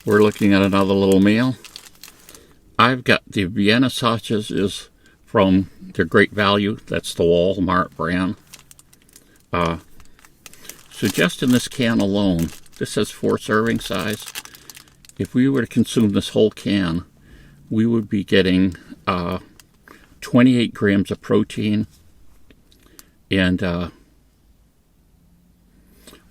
We're looking at another little meal. I've got the Vienna sausages from their Great Value. That's the Walmart brand. So just in this can alone, this says 4 serving size. If we were to consume this whole can, we would be getting 28 grams of protein and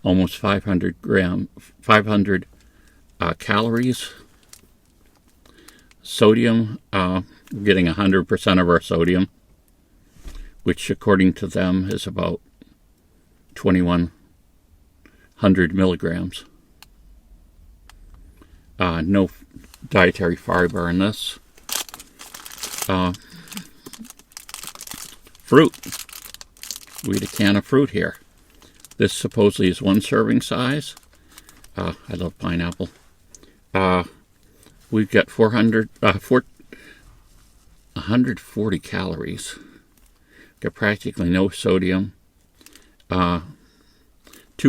almost 500 calories. Sodium, we're getting 100% of our sodium, which according to them is about 2,100 milligrams. No dietary fiber in this. Fruit. We had a can of fruit here. This supposedly is 1 serving size. I love pineapple. We've got 140 calories. Got practically no sodium. 2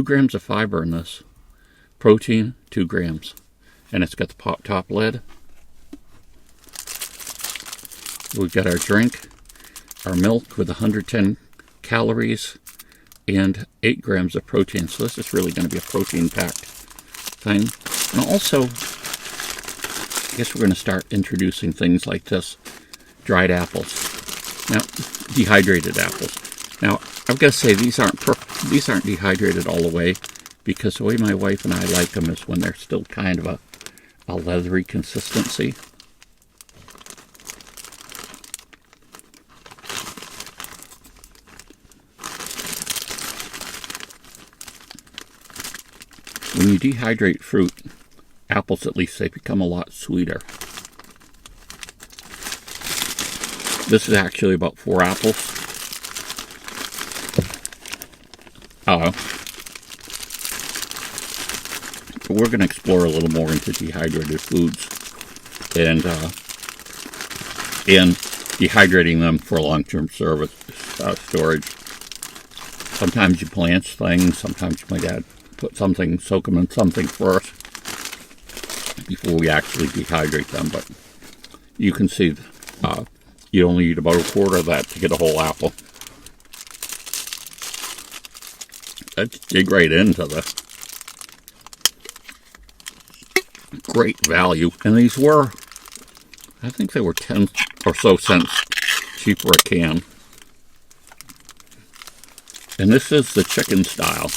grams of fiber in this. Protein, 2 grams. And it's got the pop top lid. We've got our drink, our milk with 110 calories and 8 grams of protein. So this is really going to be a protein-packed thing. And also, I guess we're going to start introducing things like this. Dried apples. Now, dehydrated apples. Now, I've got to say, these aren't dehydrated all the way, because the way my wife and I like them is when they're still kind of a leathery consistency. When you dehydrate fruit, apples at least, they become a lot sweeter. This is actually about 4 apples. We're going to explore a little more into dehydrated foods and dehydrating them for long-term storage. Sometimes you blanch things. Sometimes you might put something, soak them in something first before we actually dehydrate them. But you can see you only need about 1/4 of that to get a whole apple. Let's dig right into this. Great value. And these were, I think they were 10 or so cents cheaper a can. And this is the chicken style,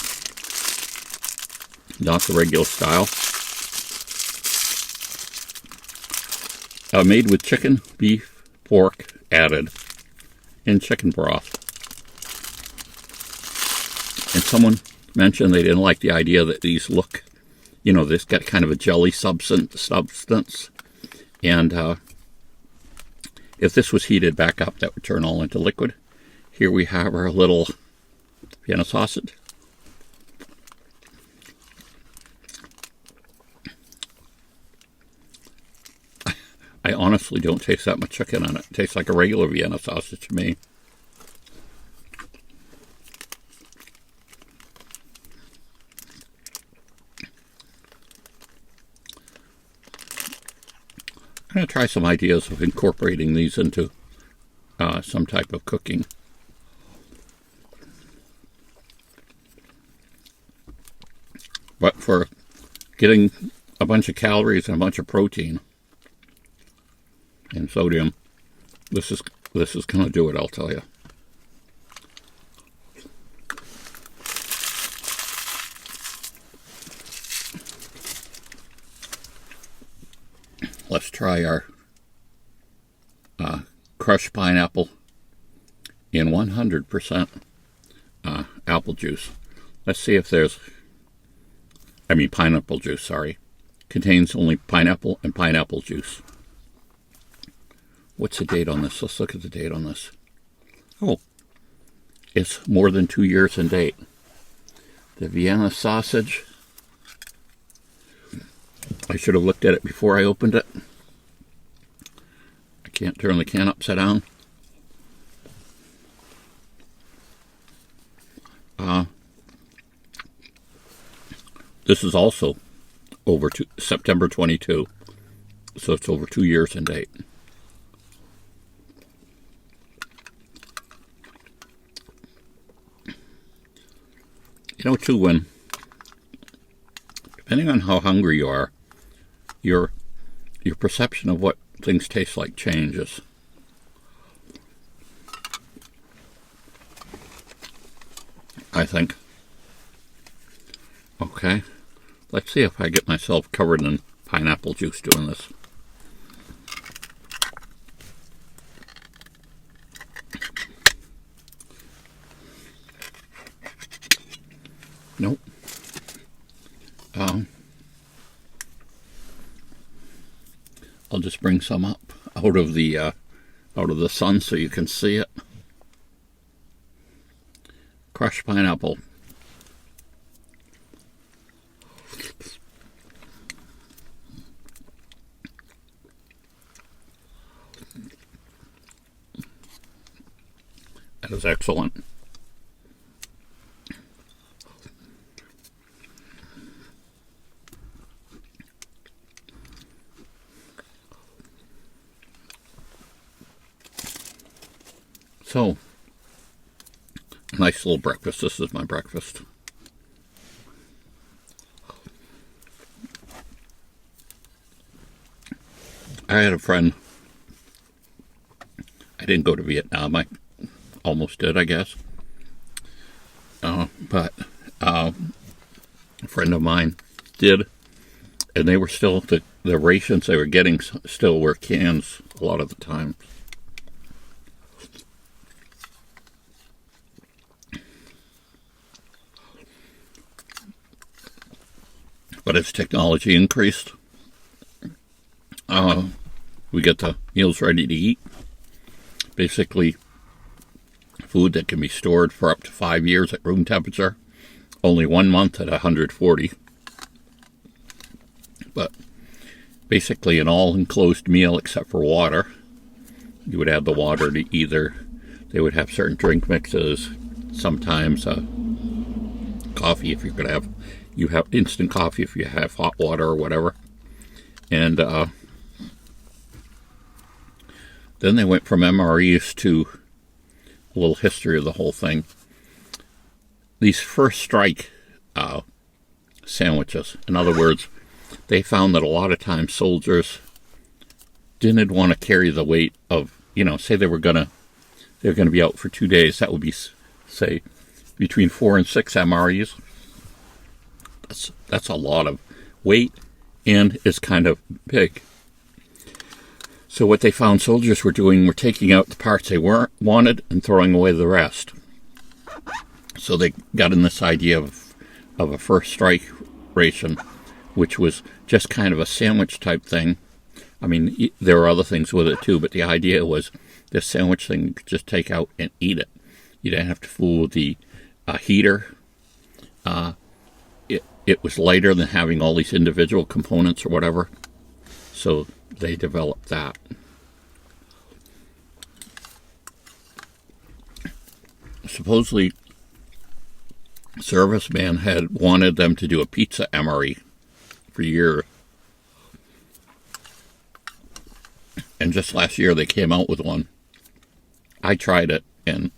not the regular style. Made with chicken, beef, pork added, and chicken broth. And someone mentioned they didn't like the idea that these look, you know, this got kind of a jelly substance. And if this was heated back up, that would turn all into liquid. Here we have our little Vienna sausage. I honestly don't taste that much chicken on it. It tastes like a regular Vienna sausage to me. I'm going to try some ideas of incorporating these into some type of cooking. But for getting a bunch of calories and a bunch of protein and sodium, this is going to do it, I'll tell you. Let's try our crushed pineapple in 100% apple juice. Let's see if there's, pineapple juice, sorry. Contains only pineapple and pineapple juice. What's the date on this? Let's look at the date on this. Oh, it's more than 2 years in date. The Vienna sausage. I should have looked at it before I opened it. I can't turn the can upside down. This is also over September 22. So it's over 2 years in date. You know, too, when, depending on how hungry you are, your perception of what things taste like changes. I think. Okay, let's see if I get myself covered in pineapple juice doing this. Nope. I'll just bring some up out of the sun so you can see it. Crushed pineapple. That is excellent. So, nice little breakfast. This is my breakfast. I had a friend. I didn't go to Vietnam. I almost did, I guess. But a friend of mine did, and they were still, the rations they were getting still were cans a lot of the time. But as technology increased, we get the meals ready to eat. Basically, food that can be stored for up to 5 years at room temperature, only 1 month at 140. But basically an all-enclosed meal except for water. You would add the water to either, they would have certain drink mixes, sometimes coffee if you're going to have, you have instant coffee if you have hot water or whatever. And then they went from MREs to a little history of the whole thing. These first strike sandwiches, in other words, they found that a lot of times soldiers didn't want to carry the weight of, say they were gonna be out for 2 days. That would be, say, between 4 and 6 MREs. That's a lot of weight, and it's kind of big. So what they found soldiers were doing were taking out the parts they weren't wanted and throwing away the rest. So they got in this idea of a first strike ration, which was just kind of a sandwich type thing. I mean, there were other things with it too, but the idea was this sandwich thing you could just take out and eat it. You didn't have to fool with the heater. It was lighter than having all these individual components or whatever. So they developed that. Supposedly, Serviceman had wanted them to do a pizza MRE for years. And just last year they came out with one. I tried it, and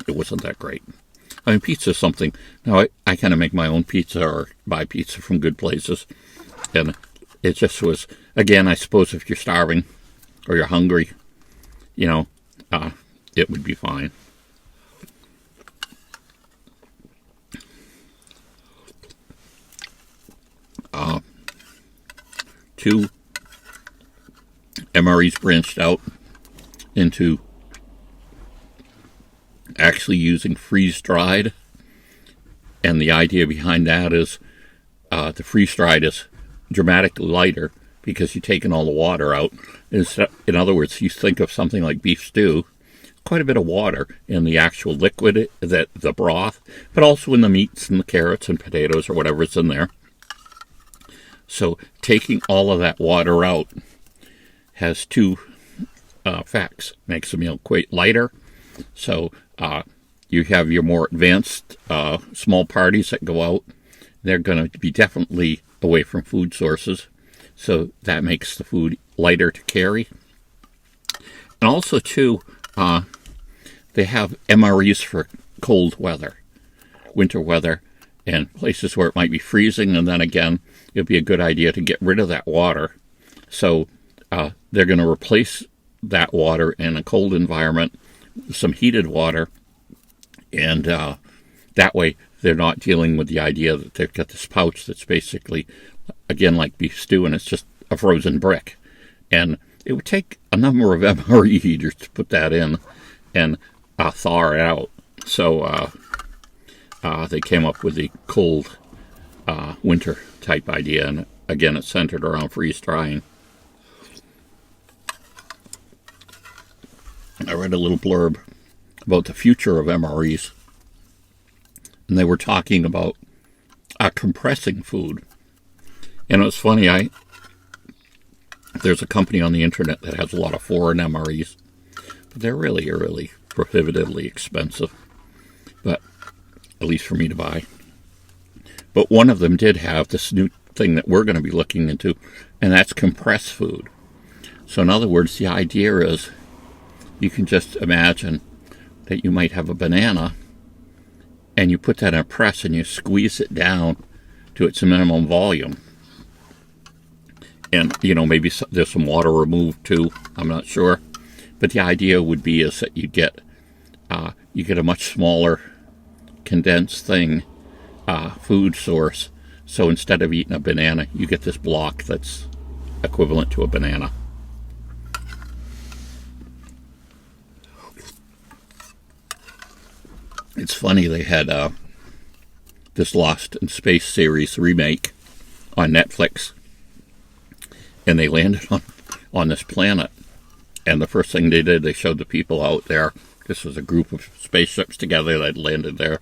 it wasn't that great. I mean, pizza is something. Now, I kind of make my own pizza or buy pizza from good places. And it just was, again, I suppose if you're starving or you're hungry, it would be fine. Two MREs branched out into actually using freeze-dried, and the idea behind that is the freeze-dried is dramatically lighter because you've taken all the water out. In other words, you think of something like beef stew, quite a bit of water in the actual liquid, the broth, but also in the meats and the carrots and potatoes or whatever's in there. So taking all of that water out has two effects. Makes the meal quite lighter. So you have your more advanced small parties that go out they're going to be definitely away from food sources. So that makes the food lighter to carry. And also, too, they have MREs for cold weather, winter weather, and places where it might be freezing. And then again, it'd be a good idea to get rid of that water. So they're going to replace that water in a cold environment with some heated water. And that way, they're not dealing with the idea that they've got this pouch that's basically, again, like beef stew, and it's just a frozen brick. And it would take a number of MRE heaters to put that in and thaw it out. So they came up with the cold winter type idea, and again, it's centered around freeze drying. I read a little blurb about the future of MREs, and they were talking about compressing food. And it was funny, there's a company on the internet that has a lot of foreign MREs, but they're really prohibitively expensive, but at least for me to buy. But one of them did have this new thing that we're going to be looking into, and that's compressed food. So in other words, the idea is you can just imagine that you might have a banana, and you put that in a press and you squeeze it down to its minimum volume. And, maybe there's some water removed too. I'm not sure. But the idea would be is that you get a much smaller condensed thing, food source. So instead of eating a banana, you get this block that's equivalent to a banana. It's funny, they had this Lost in Space series remake on Netflix, and they landed on this planet, and the first thing they did, they showed the people out there. This was a group of spaceships together that landed there,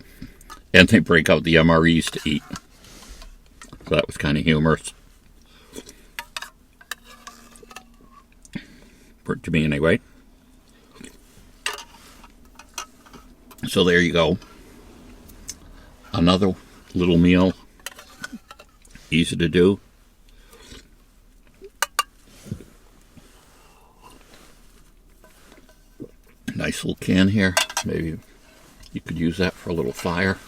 and they break out the MREs to eat. So that was kind of humorous. To me, anyway. So there you go. Another little meal. Easy to do. Nice little can here. Maybe you could use that for a little fire.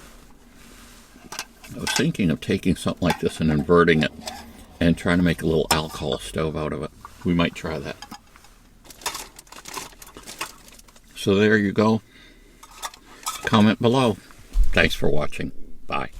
I was thinking of taking something like this and inverting it and trying to make a little alcohol stove out of it. We might try that. So there you go. Comment below. Thanks for watching. Bye.